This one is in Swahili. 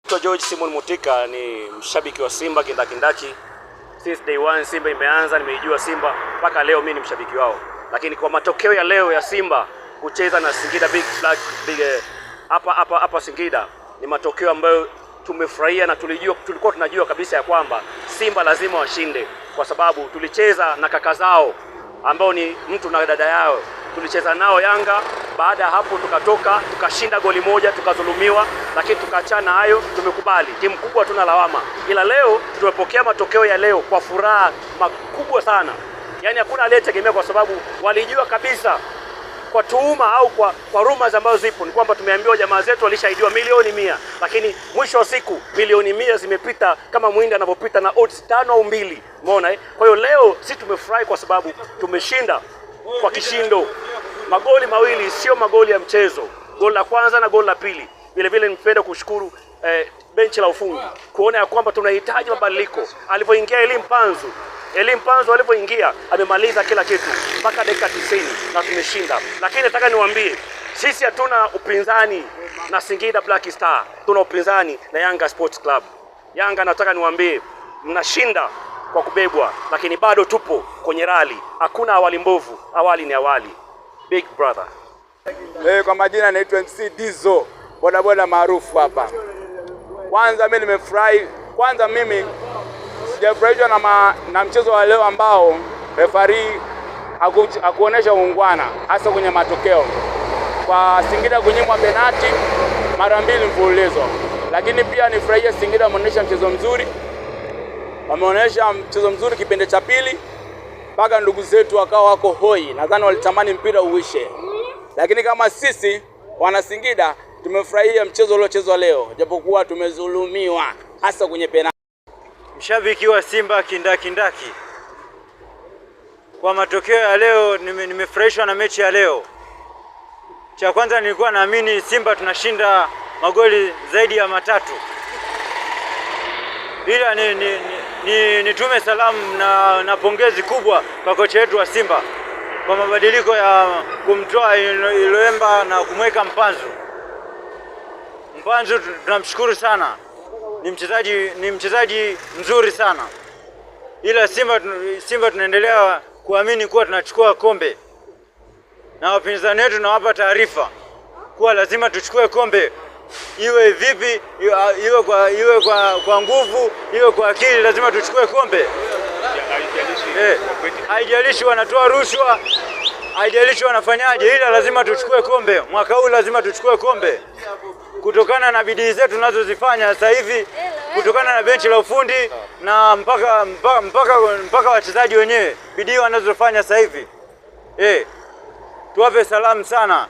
George Simon Mutika ni mshabiki wa Simba kindakindaki. Since day one Simba imeanza nimeijua Simba mpaka leo mimi ni mshabiki wao. Lakini kwa matokeo ya leo ya Simba kucheza na Singida Big hapa Singida ni matokeo ambayo tumefurahia na tulikuwa tunajua kabisa ya kwamba Simba lazima washinde, kwa sababu tulicheza na kaka zao ambao ni mtu na dada yao. Tulicheza nao Yanga, baada ya hapo tukatoka tukashinda goli moja, tukadhulumiwa, lakini tukaachana hayo, tumekubali. Timu kubwa tuna lawama. Ila leo tumepokea matokeo ya leo kwa furaha makubwa sana. Yaani hakuna aliyetegemea, kwa sababu walijua kabisa kwa tuhuma au kwa rumors ambazo zipo ni kwamba tumeambiwa jamaa zetu walishaidiwa milioni 100, lakini mwisho wa siku milioni 100 zimepita kama mwindi anavyopita na odds 5 au 2. Umeona Kwa hiyo leo sisi tumefurahi kwa sababu tumeshinda kwa kishindo. Magoli mawili sio magoli ya mchezo. Goli la kwanza na goli la pili. Vile vile nipenda kushukuru benchi la ufundi kuona ya kwamba tunahitaji mabadiliko. Alipoingia Elie Mpanzu alipoingia amemaliza kila kitu mpaka dakika 90 na tumeshinda. Lakini nataka niwaambie sisi hatuna upinzani na Singida Black Star. Tuna upinzani na Yanga Sports Club. Yanga nataka niwaambie mnashinda kwa kubebwa, lakini bado tupo kwenye rally. Hakuna awali mbovu, awali ni awali. Big brother. Kwa majina naitwa MC Dizo, bodaboda maarufu hapa. Kwanza mimi nimefurahi. Kwanza mimi sijafurahishwa na mchezo wa leo ambao referee hakuonesha uungwana, hasa kwenye matokeo. Kwa Singida kunyimwa penalti mara 2 mfululizo. Lakini pia nifurahia Singida wameonyesha mchezo mzuri. Wameonyesha mchezo mzuri kipindi cha pili mpaka ndugu zetu wakawa wako hoi. Nadhani walitamani mpira uishe. Lakini kama sisi wana Singida tumefurahia mchezo uliochezwa leo, japokuwa tumezulumiwa hasa kwenye penalti. Mshabiki wa Simba kindaki. Kwa matokeo ya leo nimefurahishwa na mechi ya leo. Cha kwanza nilikuwa naamini Simba tunashinda magoli zaidi ya 3. Ila nitume salamu na pongezi kubwa kwa kocha wetu wa Simba kwa mabadiliko ya kumtoa Iloemba na kumweka Mpanzu. Mpanzu tunamshukuru sana. Ni mchezaji mzuri sana. Ila Simba tunaendelea kuamini kuwa tunachukua kombe. Na wapinzani wetu nawapa taarifa kuwa lazima tuchukue kombe. Iwe vipi, iwe kwa nguvu, iwe kwa akili, lazima tuchukue kombe. Haijalishi wanatoa rushwa, haijalishi wanafanyaje, ila lazima tuchukue kombe. Mwaka huu lazima tuchukue kombe. Kutokana na bidii zetu tunazozifanya sasa hivi, kutokana na benchi la ufundi na mpaka wachezaji wenyewe, bidii wanazofanya sasa hivi. Tuwape salamu sana.